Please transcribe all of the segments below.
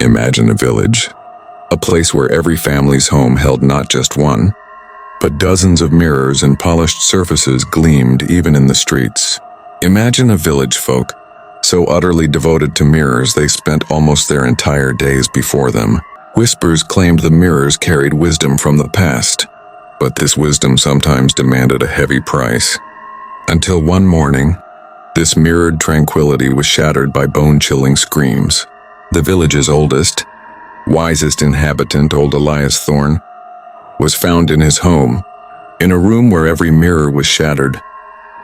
Imagine a village, a place where every family's home held not just one, but dozens of mirrors and polished surfaces gleamed even in the streets. Imagine a village folk, so utterly devoted to mirrors they spent almost their entire days before them. Whispers claimed the mirrors carried wisdom from the past, but this wisdom sometimes demanded a heavy price. Until one morning, this mirrored tranquility was shattered by bone-chilling screams. The village's oldest, wisest inhabitant, old Elias Thorne, was found in his home, in a room where every mirror was shattered,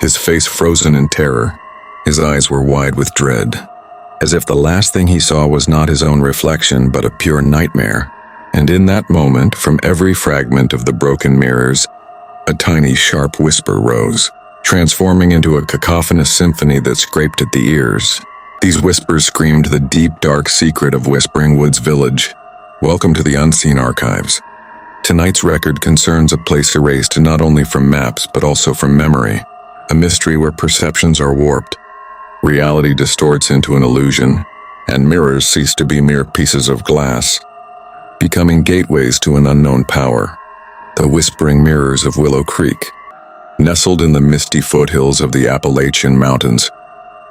his face frozen in terror. His eyes were wide with dread, as if the last thing he saw was not his own reflection but a pure nightmare. And in that moment, from every fragment of the broken mirrors, a tiny sharp whisper rose, transforming into a cacophonous symphony that scraped at the ears. These whispers screamed the deep, dark secret of Whispering Woods Village. Welcome to the Unseen Archives. Tonight's record concerns a place erased not only from maps but also from memory, a mystery where perceptions are warped, reality distorts into an illusion, and mirrors cease to be mere pieces of glass, becoming gateways to an unknown power. The Whispering Mirrors of Willow Creek. Nestled in the misty foothills of the Appalachian Mountains,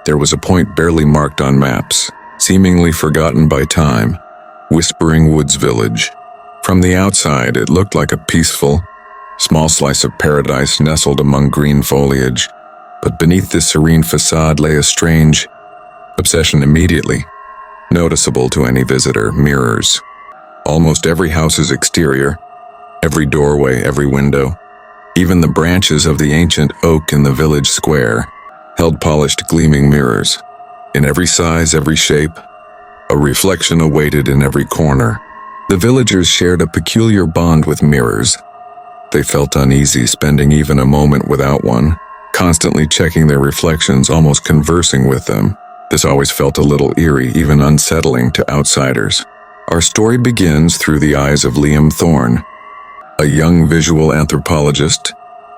there was a point barely marked on maps, seemingly forgotten by time: Whispering Woods Village. From the outside, it looked like a peaceful, small slice of paradise nestled among green foliage, but beneath this serene facade lay a strange obsession immediately noticeable to any visitor: mirrors. Almost every house's exterior, every doorway, every window, even the branches of the ancient oak in the village square, held polished gleaming mirrors. In every size, every shape, a reflection awaited in every corner. The villagers shared a peculiar bond with mirrors. They felt uneasy spending even a moment without one, constantly checking their reflections, almost conversing with them. This always felt a little eerie, even unsettling to outsiders. Our story begins through the eyes of Liam Thorne, a young visual anthropologist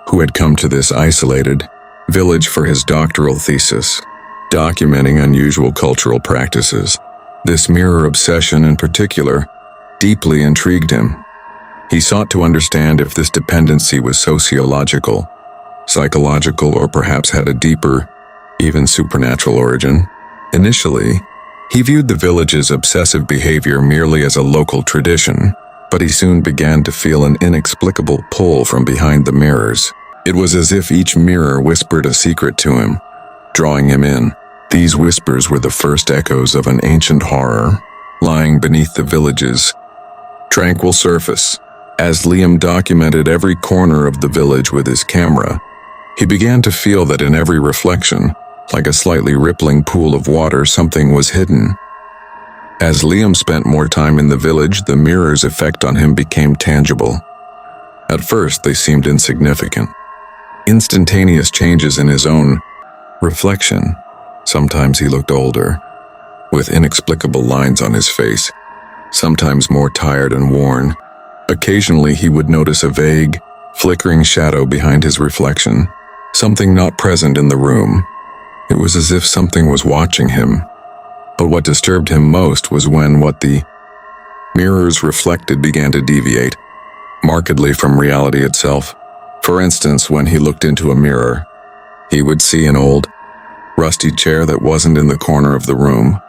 who had come to this isolated village for his doctoral thesis, documenting unusual cultural practices. This mirror obsession in particular deeply intrigued him. He sought to understand if this dependency was sociological, psychological, or perhaps had a deeper, even supernatural origin. Initially, he viewed the village's obsessive behavior merely as a local tradition, but he soon began to feel an inexplicable pull from behind the mirrors. It was as if each mirror whispered a secret to him, drawing him in. These whispers were the first echoes of an ancient horror lying beneath the village's tranquil surface. As Liam documented every corner of the village with his camera, he began to feel that in every reflection, like a slightly rippling pool of water, something was hidden. As Liam spent more time in the village, the mirror's effect on him became tangible. At first, they seemed insignificant. Instantaneous changes in his own reflection. Sometimes he looked older, with inexplicable lines on his face, sometimes more tired and worn. Occasionally, he would notice a vague, flickering shadow behind his reflection, something not present in the room. It was as if something was watching him. But what disturbed him most was when what the mirrors reflected began to deviate markedly from reality itself. For instance, when he looked into a mirror, he would see an old, rusty chair that wasn't in the corner of the room,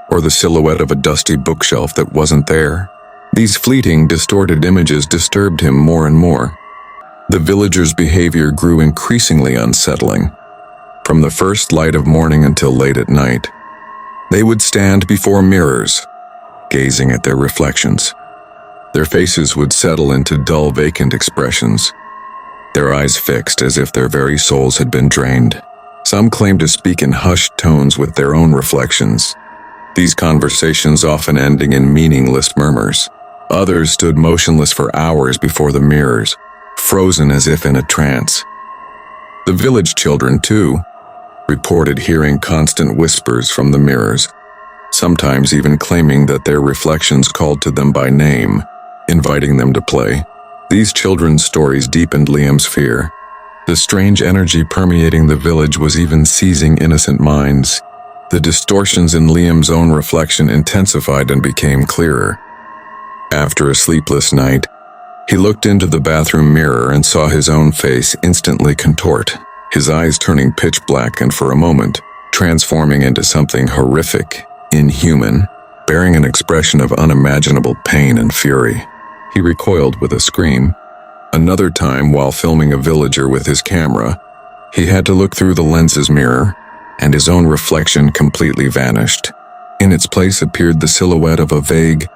or the silhouette of a dusty bookshelf that wasn't there. These fleeting, distorted images disturbed him more and more. The villagers' behavior grew increasingly unsettling. From the first light of morning until late at night, they would stand before mirrors, gazing at their reflections. Their faces would settle into dull, vacant expressions, their eyes fixed as if their very souls had been drained. Some claimed to speak in hushed tones with their own reflections, these conversations often ending in meaningless murmurs. Others stood motionless for hours before the mirrors, frozen as if in a trance. The village children, too, reported hearing constant whispers from the mirrors, sometimes even claiming that their reflections called to them by name, inviting them to play. These children's stories deepened Liam's fear. The strange energy permeating the village was even seizing innocent minds, The distortions in Liam's own reflection intensified and became clearer. After a sleepless night, he looked into the bathroom mirror and saw his own face instantly contort, his eyes turning pitch black and for a moment, transforming into something horrific, inhuman, bearing an expression of unimaginable pain and fury. He recoiled with a scream. Another time, while filming a villager with his camera, he had to look through the lens's mirror, and his own reflection completely vanished. In its place appeared the silhouette of a vague,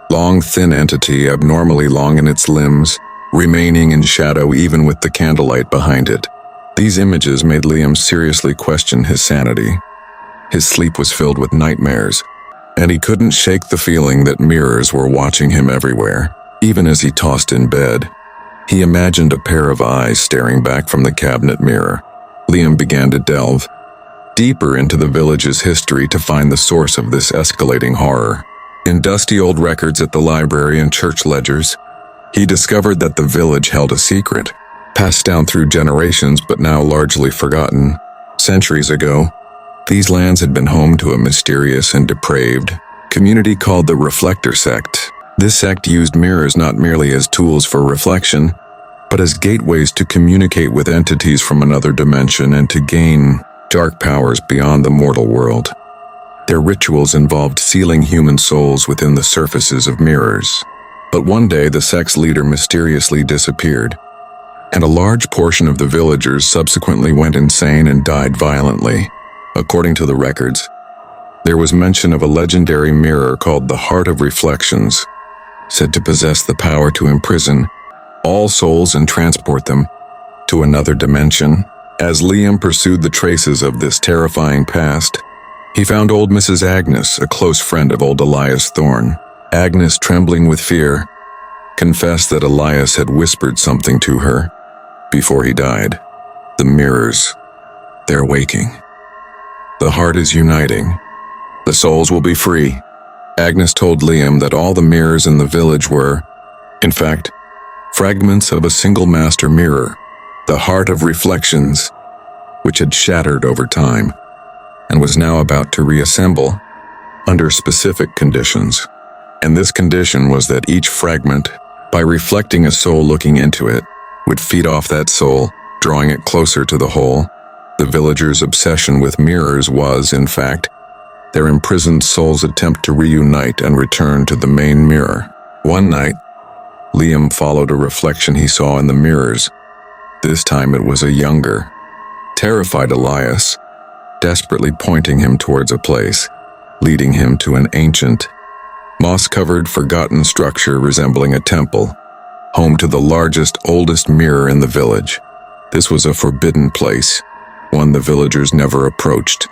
long, thin entity abnormally long in its limbs, remaining in shadow even with the candlelight behind it. These images made Liam seriously question his sanity. His sleep was filled with nightmares, and he couldn't shake the feeling that mirrors were watching him everywhere. Even as he tossed in bed, he imagined a pair of eyes staring back from the cabinet mirror. Liam began to delve deeper into the village's history to find the source of this escalating horror. In dusty old records at the library and church ledgers, he discovered that the village held a secret, passed down through generations but now largely forgotten. Centuries ago, these lands had been home to a mysterious and depraved community called the Reflector Sect. This sect used mirrors not merely as tools for reflection, but as gateways to communicate with entities from another dimension and to gain dark powers beyond the mortal world. Their rituals involved sealing human souls within the surfaces of mirrors. But one day the sect's leader mysteriously disappeared, and a large portion of the villagers subsequently went insane and died violently. According to the records, there was mention of a legendary mirror called the Heart of Reflections, said to possess the power to imprison all souls and transport them to another dimension. As Liam pursued the traces of this terrifying past, he found old Mrs. Agnes, a close friend of old Elias Thorne. Agnes, trembling with fear, confessed that Elias had whispered something to her before he died. The mirrors, they're waking. The heart is uniting. The souls will be free. Agnes told Liam that all the mirrors in the village were, in fact, fragments of a single master mirror, the Heart of Reflections, which had shattered over time and was now about to reassemble under specific conditions. And this condition was that each fragment, by reflecting a soul looking into it, would feed off that soul, drawing it closer to the whole. The villagers' obsession with mirrors was, in fact, their imprisoned souls' attempt to reunite and return to the main mirror. One night, Liam followed a reflection he saw in the mirrors. This time it was a younger, terrified Elias, desperately pointing him towards a place, leading him to an ancient, moss-covered, forgotten structure resembling a temple, home to the largest, oldest mirror in the village. This was a forbidden place, one the villagers never approached.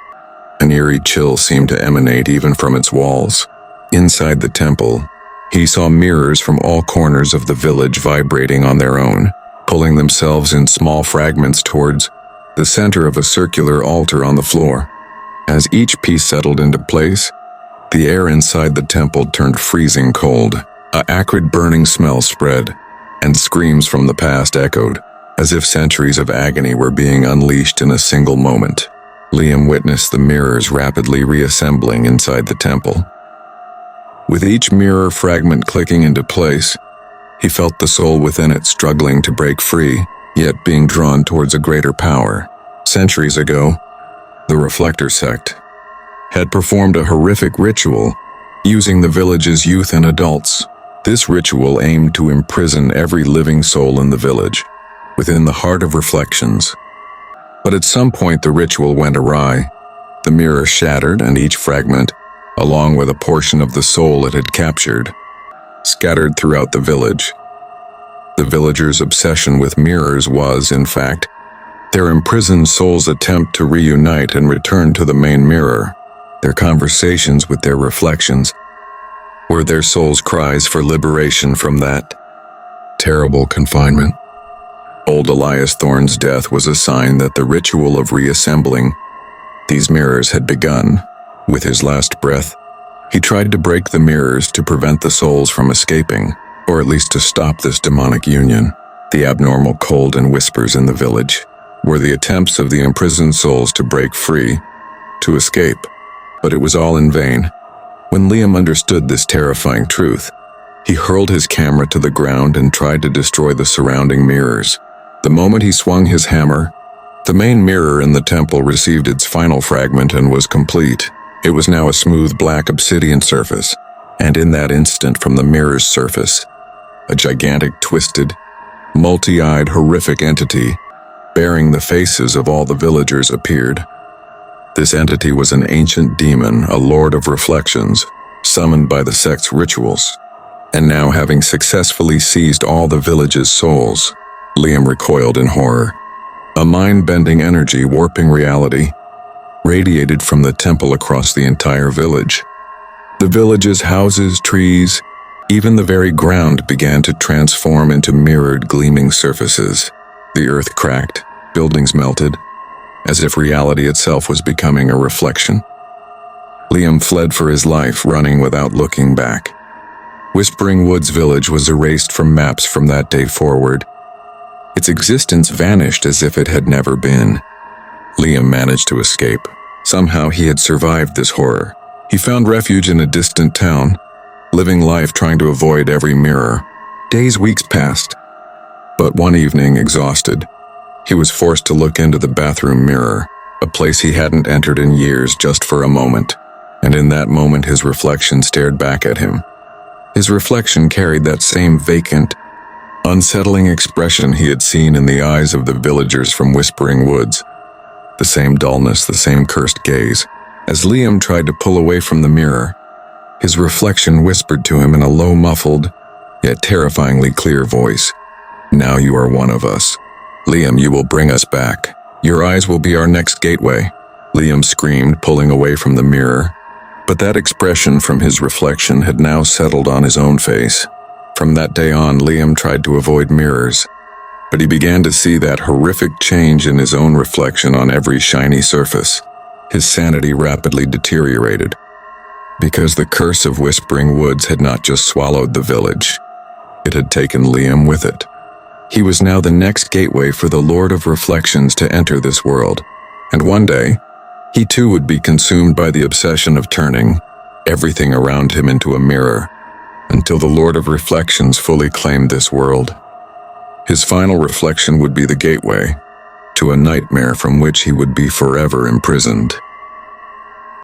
An eerie chill seemed to emanate even from its walls. Inside the temple, he saw mirrors from all corners of the village vibrating on their own, pulling themselves in small fragments towards the center of a circular altar on the floor. As each piece settled into place, the air inside the temple turned freezing cold. An acrid burning smell spread, and screams from the past echoed, as if centuries of agony were being unleashed in a single moment. Liam witnessed the mirrors rapidly reassembling inside the temple. With each mirror fragment clicking into place, he felt the soul within it struggling to break free, yet being drawn towards a greater power. Centuries ago, the Reflector Sect had performed a horrific ritual using the village's youth and adults. This ritual aimed to imprison every living soul in the village within the Heart of Reflections. But at some point the ritual went awry. The mirror shattered, and each fragment, along with a portion of the soul it had captured, scattered throughout the village. The villagers' obsession with mirrors was, in fact, their imprisoned souls' attempt to reunite and return to the main mirror. Their conversations with their reflections were their souls' cries for liberation from that terrible confinement. Old Elias Thorne's death was a sign that the ritual of reassembling these mirrors had begun. With his last breath, he tried to break the mirrors to prevent the souls from escaping, or at least to stop this demonic union. The abnormal cold and whispers in the village were the attempts of the imprisoned souls to break free, to escape. But it was all in vain. When Liam understood this terrifying truth, he hurled his camera to the ground and tried to destroy the surrounding mirrors. The moment he swung his hammer, the main mirror in the temple received its final fragment and was complete. It was now a smooth black obsidian surface, and in that instant from the mirror's surface, a gigantic, twisted, multi-eyed, horrific entity, bearing the faces of all the villagers, appeared. This entity was an ancient demon, a lord of reflections, summoned by the sect's rituals, and now having successfully seized all the village's souls, Liam recoiled in horror. A mind-bending energy warping reality radiated from the temple across the entire village. The village's houses, trees, even the very ground began to transform into mirrored, gleaming surfaces. The earth cracked, buildings melted, as if reality itself was becoming a reflection. Liam fled for his life, running without looking back. Whispering Woods Village was erased from maps from that day forward. Its existence vanished as if it had never been. Liam managed to escape. Somehow he had survived this horror. He found refuge in a distant town, living life trying to avoid every mirror. Days, weeks passed. But one evening, exhausted, he was forced to look into the bathroom mirror, a place he hadn't entered in years, just for a moment. And in that moment his reflection stared back at him. His reflection carried that same vacant, unsettling expression he had seen in the eyes of the villagers from Whispering Woods. The same dullness, the same cursed gaze. As Liam tried to pull away from the mirror, his reflection whispered to him in a low, muffled, yet terrifyingly clear voice, "Now you are one of us. Liam, you will bring us back. Your eyes will be our next gateway." Liam screamed, pulling away from the mirror. But that expression from his reflection had now settled on his own face. From that day on, Liam tried to avoid mirrors, but he began to see that horrific change in his own reflection on every shiny surface. His sanity rapidly deteriorated, because the curse of Whispering Woods had not just swallowed the village, it had taken Liam with it. He was now the next gateway for the Lord of Reflections to enter this world, and one day, he too would be consumed by the obsession of turning everything around him into a mirror, until the Lord of Reflections fully claimed this world. His final reflection would be the gateway to a nightmare from which he would be forever imprisoned.